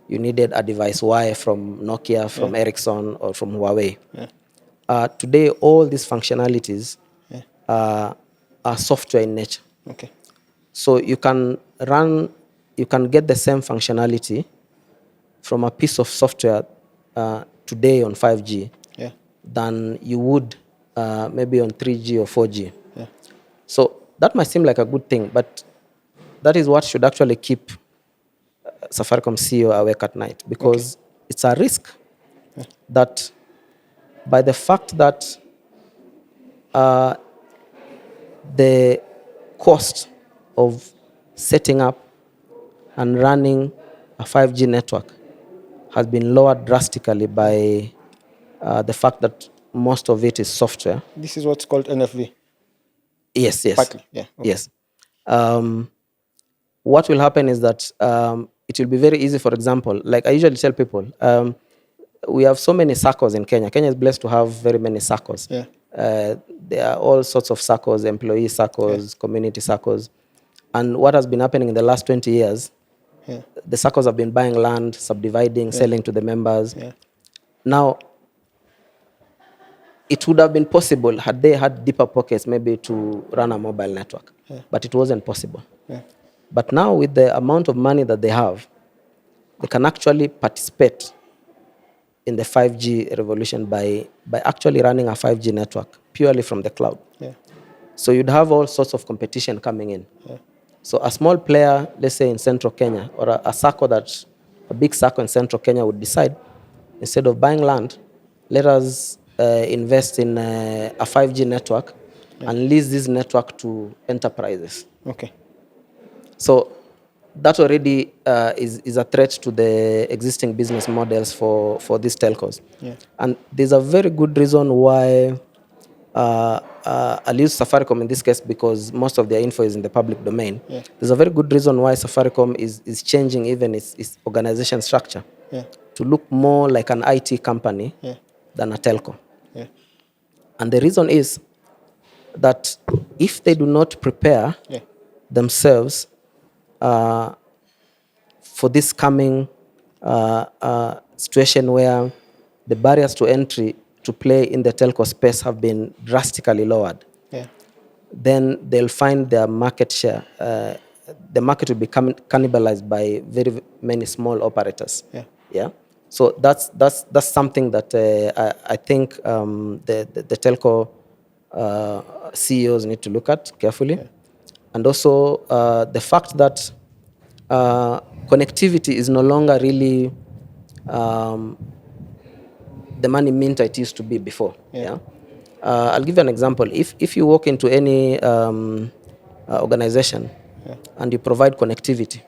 [SPEAKER 2] you needed a device Y from Nokia, from Ericsson, or from Huawei.
[SPEAKER 1] Yeah.
[SPEAKER 2] Today, all these functionalities
[SPEAKER 1] Yeah.
[SPEAKER 2] are software in nature.
[SPEAKER 1] Okay.
[SPEAKER 2] So you can get the same functionality from a piece of software today on 5G
[SPEAKER 1] Yeah.
[SPEAKER 2] than you would maybe on 3G or 4G.
[SPEAKER 1] Yeah.
[SPEAKER 2] So that might seem like a good thing, but that is what should actually keep Safaricom CEO awake at night, because it's a risk that by the fact that the cost of setting up and running a 5G network has been lowered drastically by the fact that most of it is software.
[SPEAKER 1] This is what's called NFV.
[SPEAKER 2] Yes.
[SPEAKER 1] Partly. Yeah. Okay.
[SPEAKER 2] Yes. What will happen is that it will be very easy, for example, like I usually tell people, we have so many SACCOs in Kenya. Kenya is blessed to have very many SACCOs.
[SPEAKER 1] Yeah.
[SPEAKER 2] There are all sorts of SACCOs, employee SACCOs, community SACCOs. And what has been happening in the last 20 years, the SACCOs have been buying land, subdividing, selling to the members.
[SPEAKER 1] Yeah.
[SPEAKER 2] Now, it would have been possible had they had deeper pockets maybe to run a mobile network, but it wasn't possible.
[SPEAKER 1] Yeah.
[SPEAKER 2] But now with the amount of money that they have, they can actually participate in the 5G revolution by actually running a 5G network purely from the cloud.
[SPEAKER 1] Yeah.
[SPEAKER 2] So you'd have all sorts of competition coming in.
[SPEAKER 1] Yeah.
[SPEAKER 2] So a small player, let's say in central Kenya, or a SACCO a big SACCO in central Kenya would decide, instead of buying land, let us invest in a 5G network and lease this network to enterprises.
[SPEAKER 1] Okay.
[SPEAKER 2] So that already is a threat to the existing business models for these telcos.
[SPEAKER 1] Yeah.
[SPEAKER 2] And there's a very good reason why I'll use Safaricom in this case because most of their info is in the public domain.
[SPEAKER 1] Yeah.
[SPEAKER 2] There's a very good reason why Safaricom is changing even its organization structure
[SPEAKER 1] Yeah.
[SPEAKER 2] to look more like an IT company
[SPEAKER 1] Yeah.
[SPEAKER 2] than a telco.
[SPEAKER 1] Yeah.
[SPEAKER 2] And the reason is that if they do not prepare
[SPEAKER 1] Yeah.
[SPEAKER 2] themselves for this coming situation where the barriers to entry to play in the telco space have been drastically lowered,
[SPEAKER 1] Yeah.
[SPEAKER 2] then they'll find their market share. The market will become cannibalized by very many small operators.
[SPEAKER 1] Yeah.
[SPEAKER 2] Yeah. So that's something that I think the telco CEOs need to look at carefully,
[SPEAKER 1] Yeah.
[SPEAKER 2] and also the fact that connectivity is no longer really the money mint it used to be before.
[SPEAKER 1] Yeah.
[SPEAKER 2] Yeah. I'll give you an example. If you walk into any organization and you provide connectivity,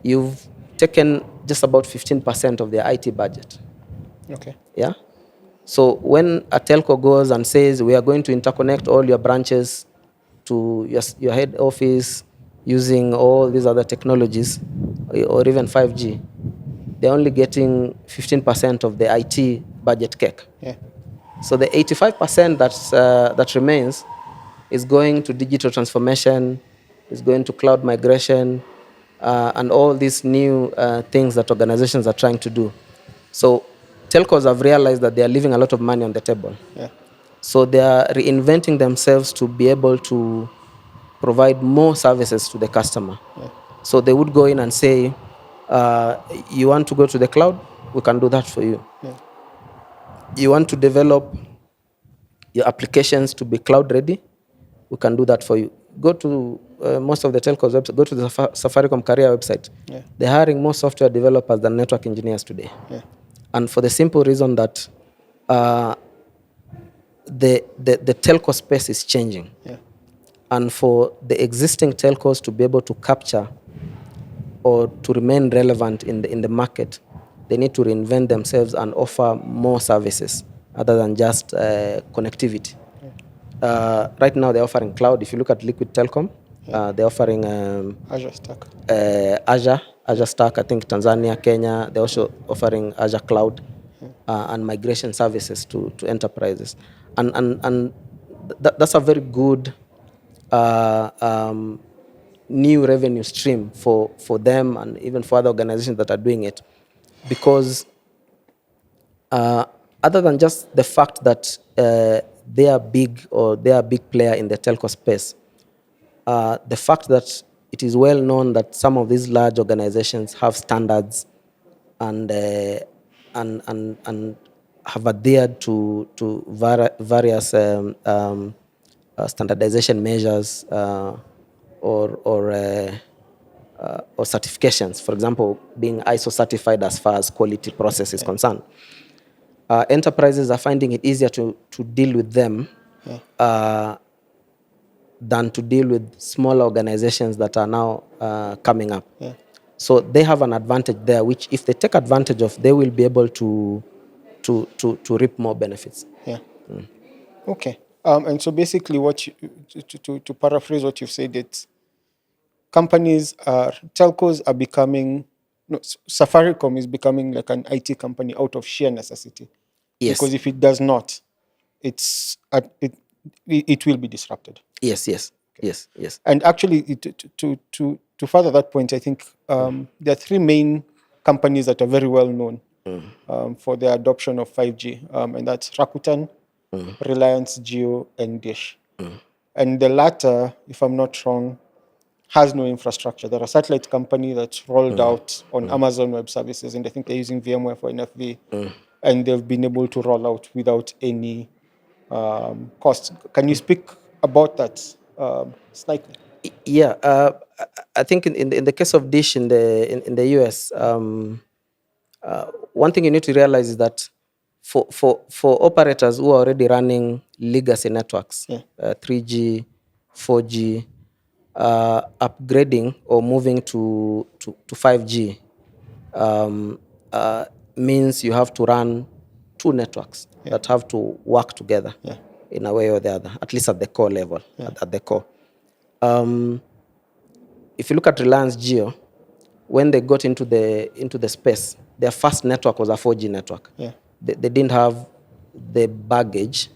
[SPEAKER 2] you've taken just about 15% of their IT budget.
[SPEAKER 1] Okay.
[SPEAKER 2] Yeah. So when a telco goes and says we are going to interconnect all your branches to your head office using all these other technologies or even 5G, they're only getting 15% of the IT budget cake.
[SPEAKER 1] Yeah.
[SPEAKER 2] So the 85% that remains is going to digital transformation, is going to cloud migration, and all these new things that organizations are trying to do. So telcos have realized that they are leaving a lot of money on the table.
[SPEAKER 1] Yeah.
[SPEAKER 2] So they are reinventing themselves to be able to provide more services to the customer.
[SPEAKER 1] Yeah.
[SPEAKER 2] So they would go in and say, you want to go to the cloud? We can do that for you.
[SPEAKER 1] Yeah.
[SPEAKER 2] You want to develop your applications to be cloud ready? We can do that for you. Go to most of the telcos website, go to the Safaricom career website.
[SPEAKER 1] Yeah.
[SPEAKER 2] They're hiring more software developers than network engineers today.
[SPEAKER 1] Yeah.
[SPEAKER 2] And for the simple reason that the telco space is changing.
[SPEAKER 1] Yeah.
[SPEAKER 2] And for the existing telcos to be able to capture or to remain relevant in the market, they need to reinvent themselves and offer more services other than just connectivity. Right now, they're offering cloud. If you look at Liquid Telecom, they're offering
[SPEAKER 1] Azure Stack.
[SPEAKER 2] Azure Stack. I think Tanzania, Kenya, they're also offering Azure Cloud and migration services to enterprises. And that's a very good new revenue stream for them and even for other organizations that are doing it, because other than just the fact that they are big or they are a big player in the telco space, the fact that it is well known that some of these large organizations have standards and have adhered to various standardization measures or certifications. For example, being ISO certified as far as quality process is concerned. Enterprises are finding it easier to deal with them than to deal with smaller organizations that are now coming up.
[SPEAKER 1] Yeah.
[SPEAKER 2] So they have an advantage there, which if they take advantage of, they will be able to reap more benefits.
[SPEAKER 1] Yeah. Okay. And so basically, what you, to paraphrase what you've said, it's telcos are becoming, no, Safaricom is becoming like an IT company out of sheer necessity.
[SPEAKER 2] Yes.
[SPEAKER 1] Because if it does not, it will be disrupted.
[SPEAKER 2] Yes.
[SPEAKER 1] And actually, to further that point, I think there are three main companies that are very well known for their adoption of 5G, and that's Rakuten, Reliance Jio, and Dish. And the latter, if I'm not wrong, has no infrastructure. They're a satellite company that's rolled out on Amazon Web Services, and I think they're using VMware for NFV, and they've been able to roll out without any cost. Can you speak about that slightly?
[SPEAKER 2] Yeah, I think in the case of Dish in the US, one thing you need to realize is that for operators who are already running legacy networks, 3G, 4G, upgrading or moving to 5G means you have to run two networks that have to work together.
[SPEAKER 1] Yeah.
[SPEAKER 2] in a way or the other, at least at the core level, at the core. If you look at Reliance Geo, when they got into the space, their first network was a 4G network.
[SPEAKER 1] Yeah.
[SPEAKER 2] They didn't have the baggage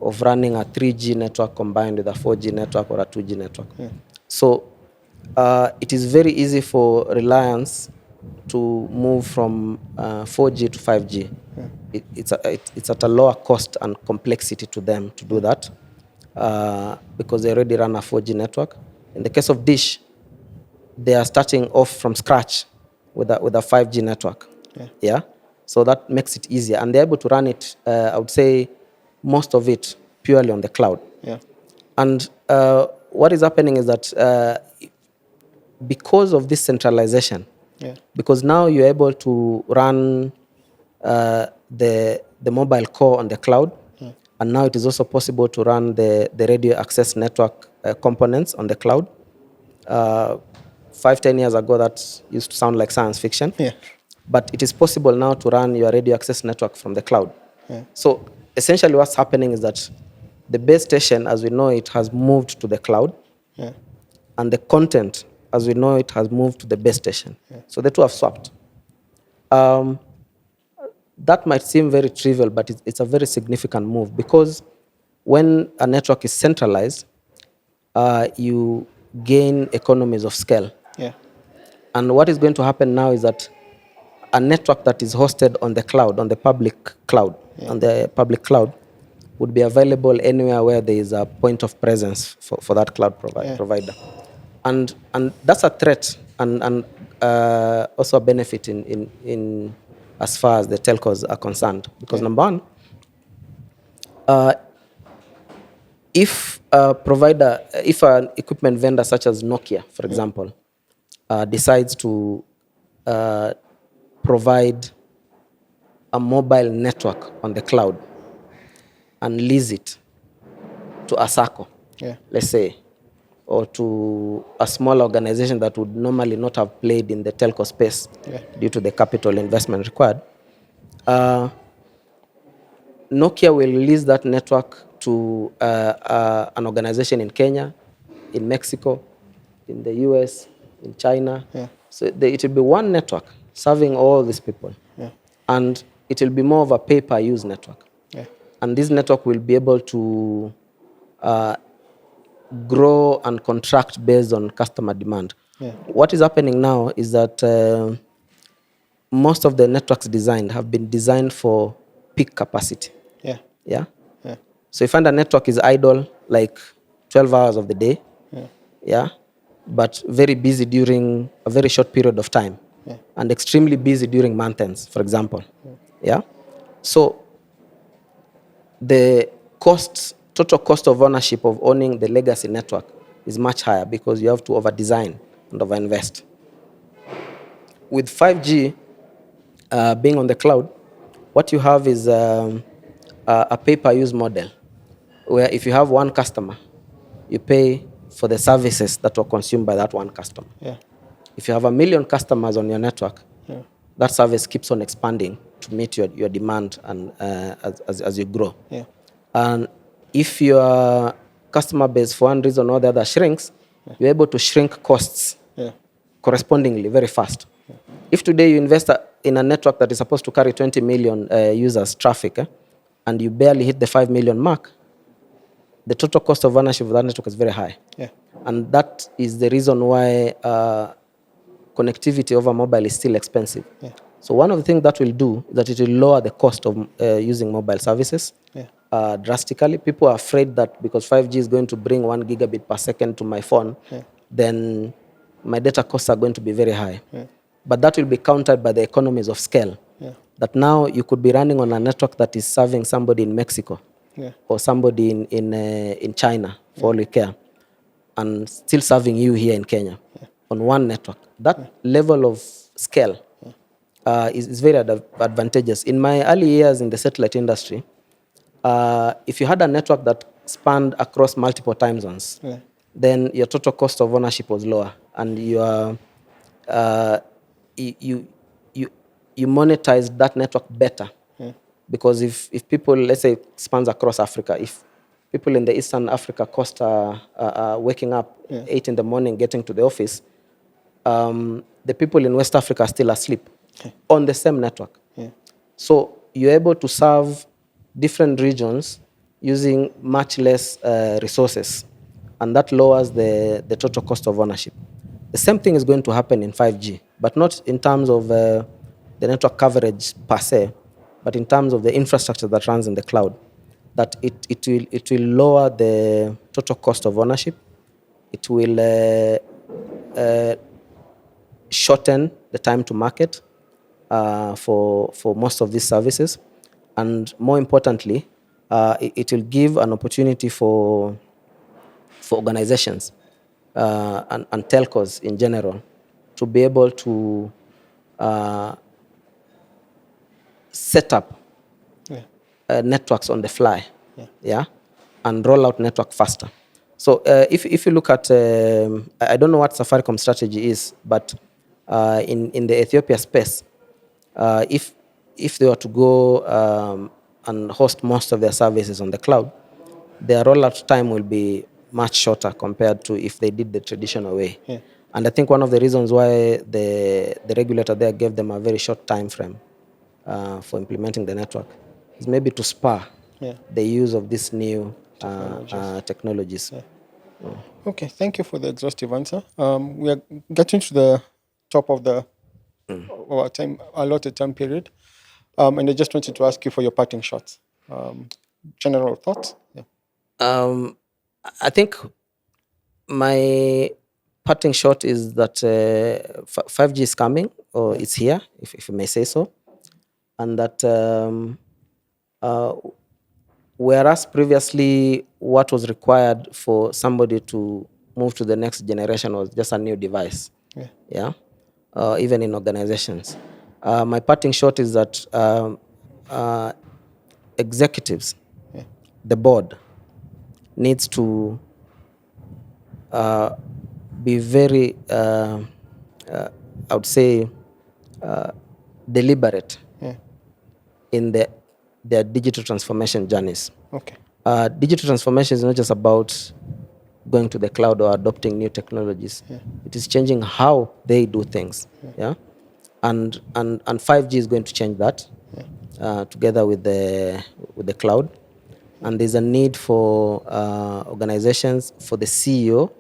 [SPEAKER 2] of running a 3G network combined with a 4G network or a 2G network.
[SPEAKER 1] Yeah.
[SPEAKER 2] So it is very easy for Reliance to move from 4G to 5G. It's at a lower cost and complexity to them to do that because they already run a 4G network. In the case of Dish, they are starting off from scratch with a 5G network. Yeah. So that makes it easier. And they're able to run it, I would say, most of it purely on the cloud.
[SPEAKER 1] Yeah.
[SPEAKER 2] And what is happening is that because of this centralization, because now you're able to run the mobile core on the cloud, and now it is also possible to run the radio access network components on the cloud. 5-10 years ago, that used to sound like science fiction.
[SPEAKER 1] Yeah.
[SPEAKER 2] But it is possible now to run your radio access network from the cloud.
[SPEAKER 1] Yeah.
[SPEAKER 2] So essentially what's happening is that the base station, as we know it, has moved to the cloud.
[SPEAKER 1] Yeah.
[SPEAKER 2] And the content, as we know it, has moved to the base station. Yeah. So the two have swapped. That might seem very trivial, but it's a very significant move because when a network is centralized, you gain economies of scale.
[SPEAKER 1] Yeah.
[SPEAKER 2] And what is going to happen now is that a network that is hosted on the cloud, on the public cloud, would be available anywhere where there is a point of presence for that cloud provider. And that's a threat and also a benefit in as far as the telcos are concerned. Because number one, if an equipment vendor such as Nokia, for example, decides to provide a mobile network on the cloud and lease it to a SACCO, let's say, or to a small organization that would normally not have played in the telco space due to the capital investment required, Nokia will lease that network to an organization in Kenya, in Mexico, in the US, in China. So it will be one network serving all these people. And it will be more of a pay-per-use network. And this network will be able to grow and contract based on customer demand. What is happening now is that most of the networks designed have been designed for peak capacity. Yeah. So you find a network is idle like 12 hours of the day. But very busy during a very short period of time. And extremely busy during month ends, for example. So the total cost of ownership of owning the legacy network is much higher because you have to over-design and over-invest. With 5G being on the cloud, what you have is a pay-per-use model, where if you have one customer, you pay for the services that were consumed by that one customer. If you have 1 million customers on your network, that service keeps on expanding to meet your demand and as you grow. And if your customer base, for one reason or the other, shrinks, you're able to shrink costs correspondingly very fast. If today you invest in a network that is supposed to carry 20 million users traffic, and you barely hit the 5 million mark, the total cost of ownership of that network is very high. And that is the reason why connectivity over mobile is still expensive. So one of the things that will do is that it will lower the cost of using mobile services drastically. People are afraid that because 5G is going to bring 1 gigabit per second to my phone, then my data costs are going to be very high. But that will be countered by the economies of scale. That now you could be running on a network that is serving somebody in Mexico or somebody in China, for all we care, and still serving you here in Kenya on one network. That level of scale is very advantageous. In my early years in the satellite industry, if you had a network that spanned across multiple time zones, then your total cost of ownership was lower, and you monetized that network better. Because if people, let's say, spans across Africa, if people in the Eastern Africa coast are waking up 8 in the morning, getting to the office, the people in West Africa are still asleep on the same network. So you're able to serve different regions using much less resources, and that lowers the total cost of ownership. The same thing is going to happen in 5G, but not in terms of the network coverage per se, but in terms of the infrastructure that runs in the cloud. That it will lower the total cost of ownership. It will shorten the time to market for most of these services, and more importantly, it will give an opportunity for organizations and telcos in general to be able to set up networks on the fly, and roll out network faster. So if you look at, I don't know what Safaricom strategy is, but in the Ethiopia space, if they were to go and host most of their services on the cloud, their rollout time will be much shorter compared to if they did the traditional way. And I think one of the reasons why the regulator there gave them a very short time frame for implementing the network is maybe to spur the use of these new technologies.
[SPEAKER 1] Okay, thank you for the exhaustive answer. We are getting to the top of the our time allotted time period, and I just wanted to ask you for your parting shots. General thoughts.
[SPEAKER 2] I think my parting shot is that 5G is coming, or it's here, if you may say so, and that whereas previously what was required for somebody to move to the next generation was just a new device, even in organizations. My parting shot is that executives, the board, needs to be very, I would say, deliberate in their digital transformation journeys.
[SPEAKER 1] Okay.
[SPEAKER 2] Digital transformation is not just about going to the cloud or adopting new technologies. It is changing how they do things. And 5G is going to change that together with the cloud. And there's a need for organizations, for the CEO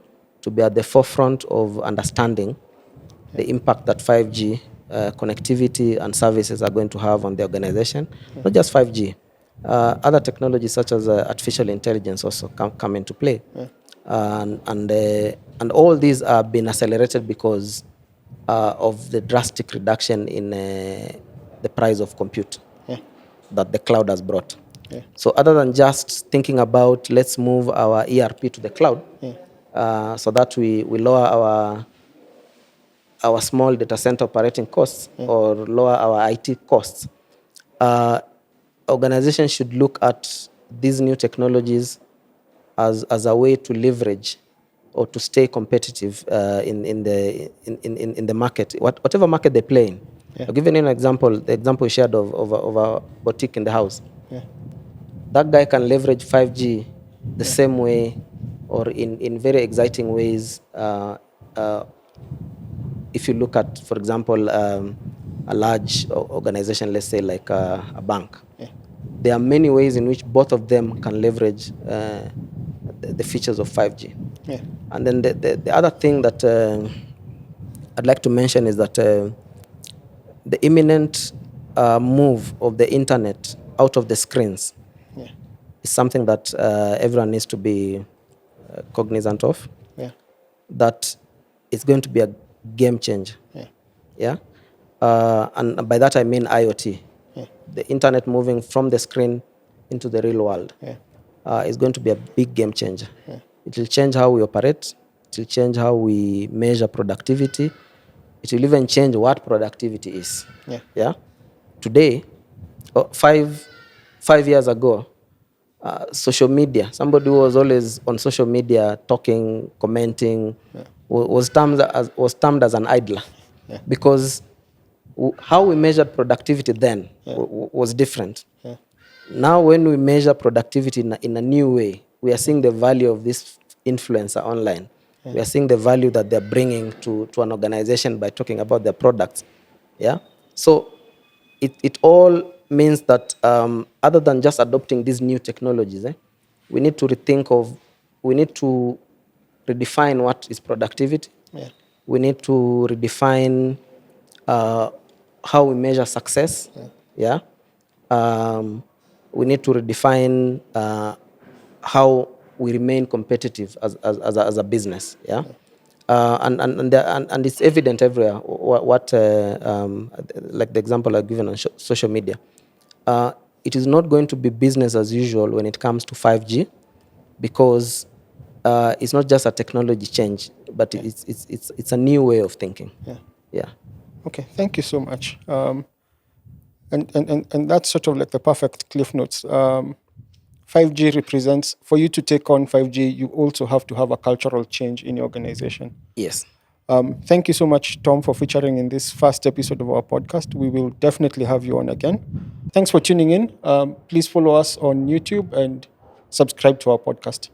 [SPEAKER 2] to be at the forefront of understanding the impact that 5G connectivity and services are going to have on the organization. Not just 5G. Other technologies such as artificial intelligence also come into play. And all these are being accelerated because of the drastic reduction in the price of compute that the cloud has brought. So other than just thinking about let's move our ERP to the cloud so that we lower our small data center operating costs or lower our IT costs, organizations should look at these new technologies as a way to leverage or to stay competitive in the market, whatever market they play in. I'll give you an example. The example you shared of a boutique in the house. That guy can leverage 5G the same way or in very exciting ways. If you look at, for example, a large organization, let's say like a bank, there are many ways in which both of them can leverage the features of 5G. And then the other thing that I'd like to mention is that the imminent move of the internet out of the screens is something that everyone needs to be cognizant of. That it's going to be a game changer. And by that I mean IoT. The internet moving from the screen into the real world is going to be a big game changer. It will change how we operate. It will change how we measure productivity. It will even change what productivity is. Today, 5 years ago, social media, somebody who was always on social media talking, commenting, was termed as an idler. Because how we measured productivity then was different. Now when we measure productivity in a new way, We are seeing the value of this influencer online. We are seeing the value that they're bringing to an organization by talking about their products. Yeah. So it all means that other than just adopting these new technologies, we need to we need to redefine what is productivity.
[SPEAKER 1] Yeah.
[SPEAKER 2] We need to redefine how we measure success. Yeah. We need to redefine how we remain competitive as a business. Yeah. And it's evident everywhere. Like the example I've given on social media, it is not going to be business as usual when it comes to 5G, because it's not just a technology change, but it's a new way of thinking. Yeah.
[SPEAKER 1] Okay, thank you so much. And that's sort of like the perfect cliff notes. 5G represents, for you to take on 5G, you also have to have a cultural change in your organization.
[SPEAKER 2] Yes.
[SPEAKER 1] Thank you so much, Tom, for featuring in this first episode of our podcast. We will definitely have you on again. Thanks for tuning in. Please follow us on YouTube and subscribe to our podcast.